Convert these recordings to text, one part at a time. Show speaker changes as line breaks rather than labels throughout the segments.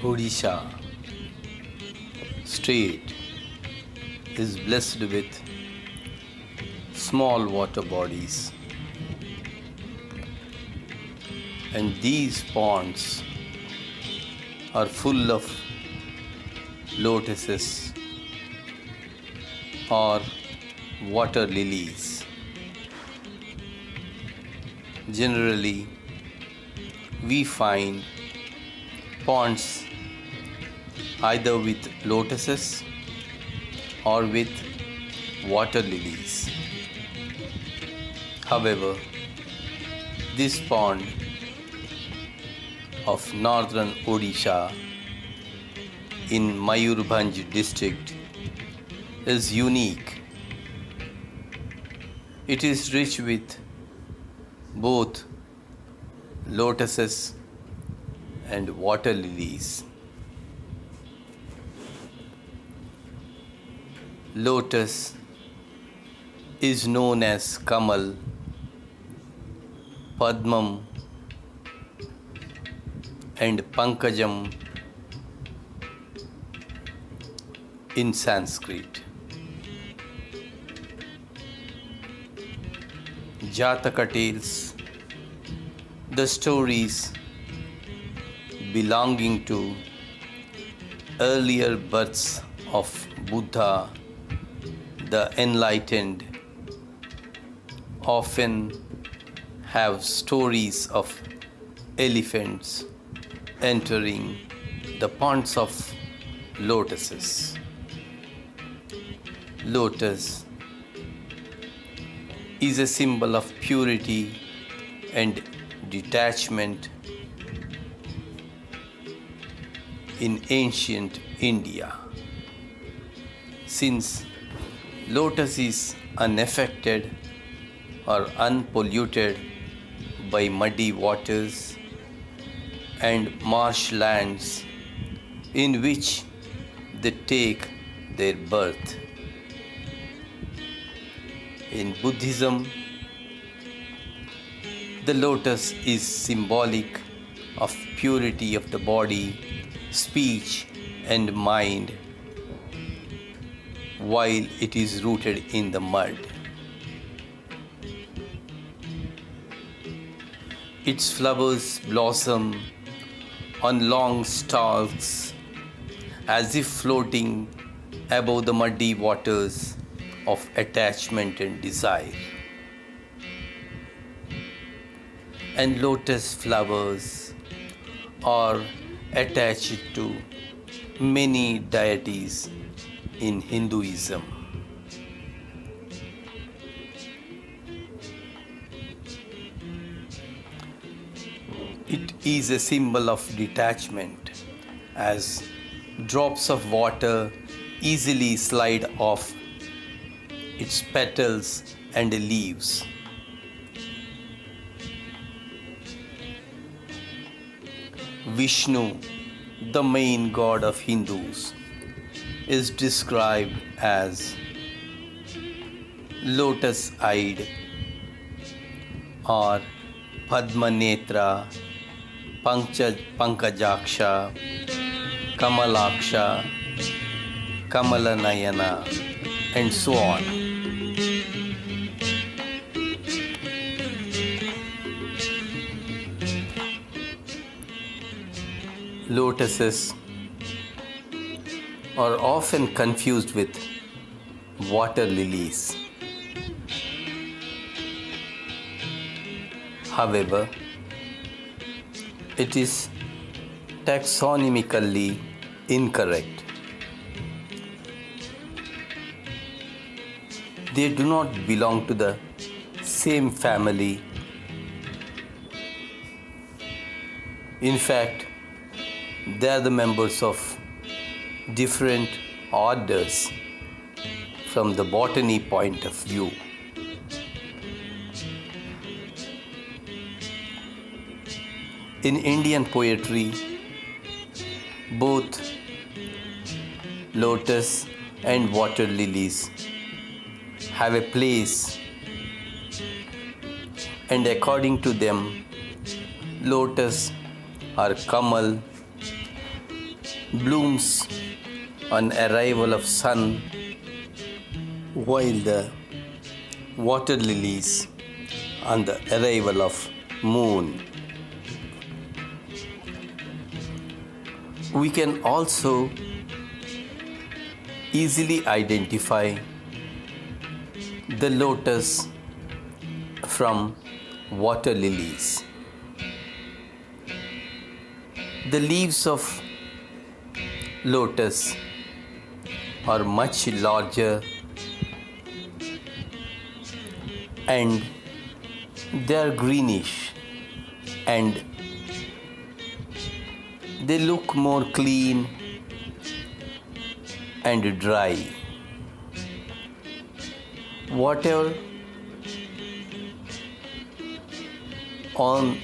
Odisha state is blessed with small water bodies, and these ponds are full of lotuses or water lilies. Generally, we find ponds either with lotuses or with water lilies. However, this pond of Northern Odisha in Mayurbhanj district is unique. It is rich with both lotuses and water lilies. Lotus is known as Kamal, Padmam, and Pankajam in Sanskrit. Jataka tales, the stories belonging to earlier births of Buddha, the enlightened, often have stories of elephants entering the ponds of lotuses. Lotus is a symbol of purity and detachment in ancient India. Since lotus is unaffected or unpolluted by muddy waters and marshlands in which they take their birth. In Buddhism, the lotus is symbolic of purity of the body, speech, and mind, while it is rooted in the mud. Its flowers blossom on long stalks as if floating above the muddy waters of attachment and desire. And lotus flowers are attached to many deities in Hinduism. It is a symbol of detachment, as drops of water easily slide off its petals and leaves. Vishnu, the main god of Hindus, is described as lotus-eyed or Padmanetra, Pankajaksha, Kamalaksha, Kamalanayana, and so on. Lotuses are often confused with water lilies. However, it is taxonomically incorrect. They do not belong to the same family. In fact, they are the members of different orders from the botany point of view. In Indian poetry, both lotus and water lilies have a place, and according to them, lotus or kamal blooms on arrival of sun, while the water lilies on the arrival of moon. We can also easily identify the lotus from water lilies. The leaves of lotus are much larger and they are greenish and they look more clean and dry. Water on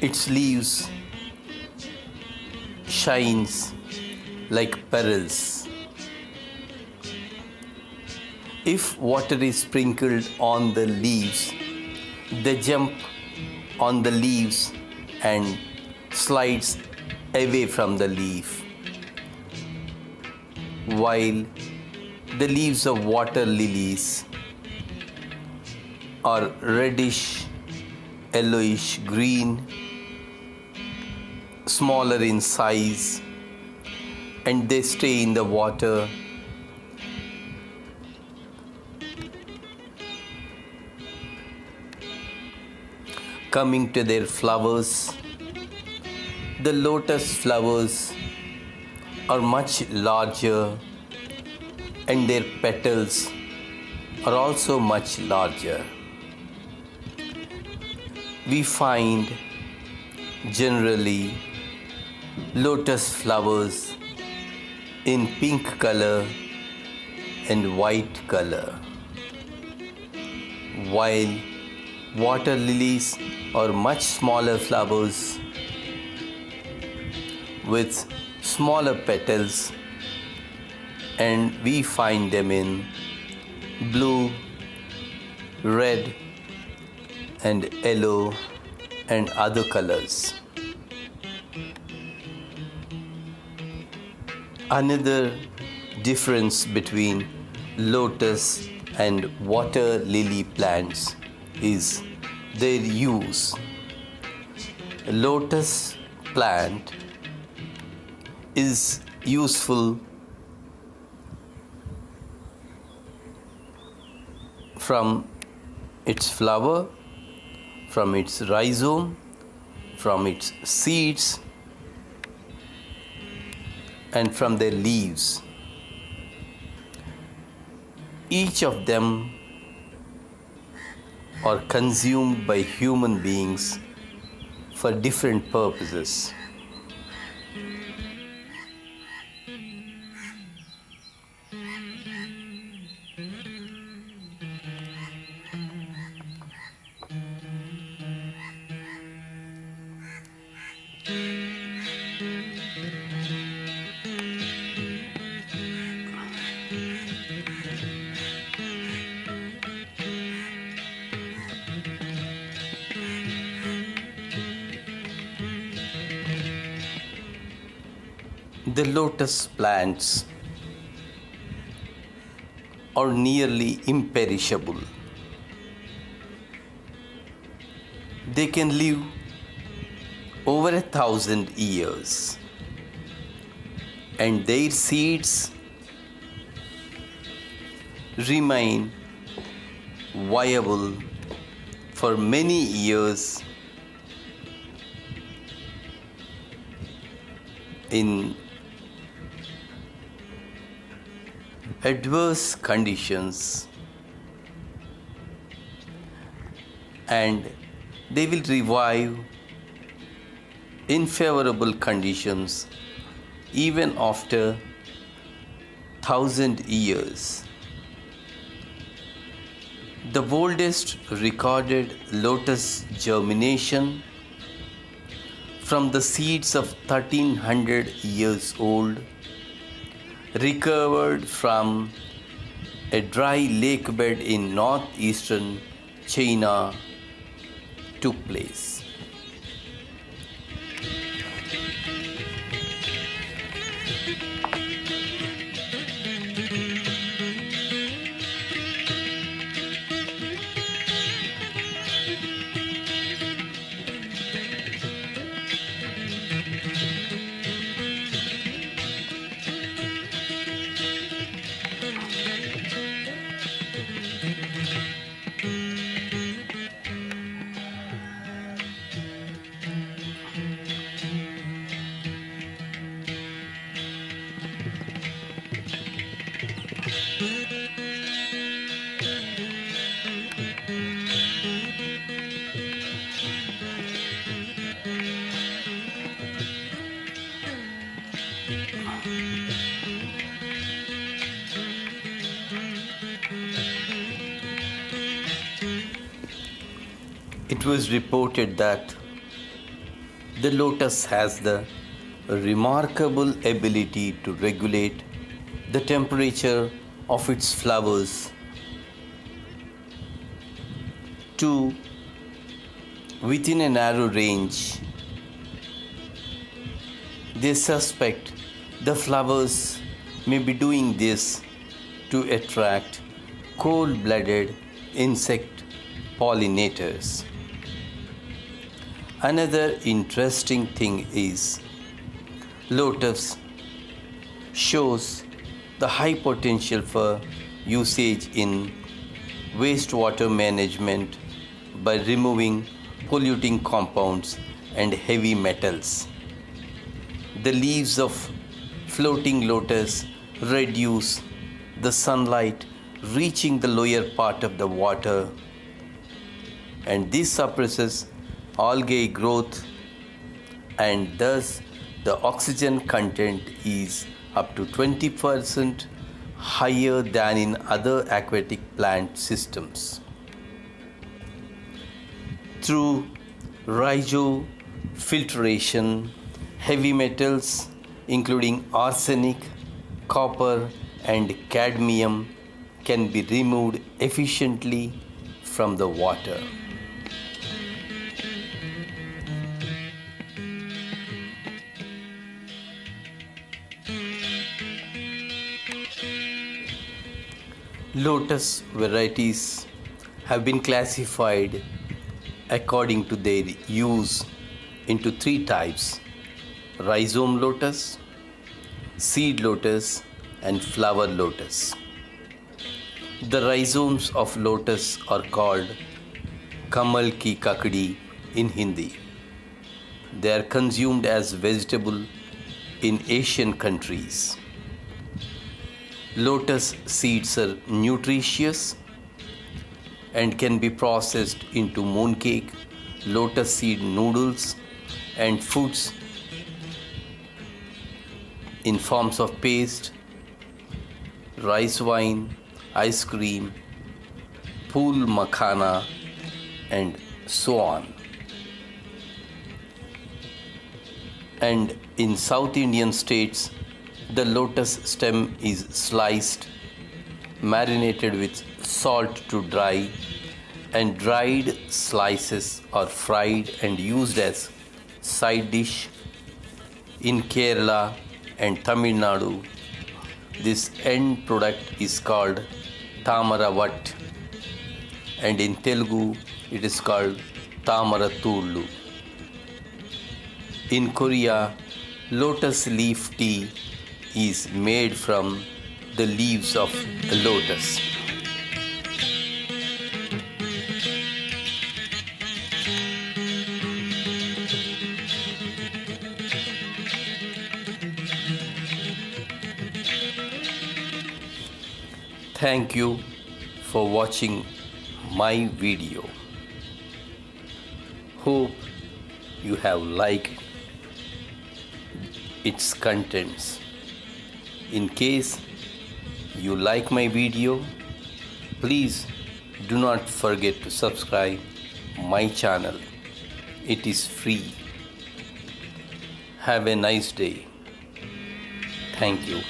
its leaves shines like pearls. If water is sprinkled on the leaves, they jump on the leaves and slides away from the leaf, while the leaves of water lilies are reddish, yellowish green, smaller in size, and they stay in the water coming to their flowers. The lotus flowers are much larger and their petals are also much larger. We find generally lotus flowers in pink color and white color, while water lilies are much smaller flowers with smaller petals, and we find them in blue, red and yellow and other colors. Another difference between lotus and water lily plants is their use. A lotus plant is useful from its flower, from its rhizome, from its seeds, and from their leaves. Each of them are consumed by human beings for different purposes. The lotus plants are nearly imperishable. They can live over 1,000 years, and their seeds remain viable for many years in adverse conditions, and they will revive in favorable conditions even after 1,000 years. The oldest recorded lotus germination from the seeds of 1,300 years old, recovered from a dry lake bed in northeastern China, took place. It was reported that the lotus has the remarkable ability to regulate the temperature of its flowers to within a narrow range. They suspect the flowers may be doing this to attract cold-blooded insect pollinators. Another interesting thing is lotus shows the high potential for usage in wastewater management by removing polluting compounds and heavy metals. The leaves of floating lotus reduce the sunlight reaching the lower part of the water, and this suppresses algae growth, and thus the oxygen content is up to 20% higher than in other aquatic plant systems. Through rhizofiltration, heavy metals including arsenic, copper, and cadmium can be removed efficiently from the water. Lotus varieties have been classified according to their use into three types: rhizome lotus, seed lotus, and flower lotus. The rhizomes of lotus are called kamal ki kakdi in Hindi. They are consumed as vegetable in Asian countries. Lotus seeds are nutritious and can be processed into mooncake, lotus seed noodles, and foods in forms of paste, rice wine, ice cream, pool makhana, and so on. And in South Indian states, the lotus stem is sliced, marinated with salt to dry, and dried slices are fried and used as side dish. In Kerala and Tamil Nadu, this end product is called tamaravat, and in Telugu it is called tamaratulu. In Korea, lotus leaf tea is made from the leaves of a lotus. Thank you for watching my video. Hope you have liked its contents. In case you like my video, please do not forget to subscribe my channel. It is free. Have a nice day. Thank you.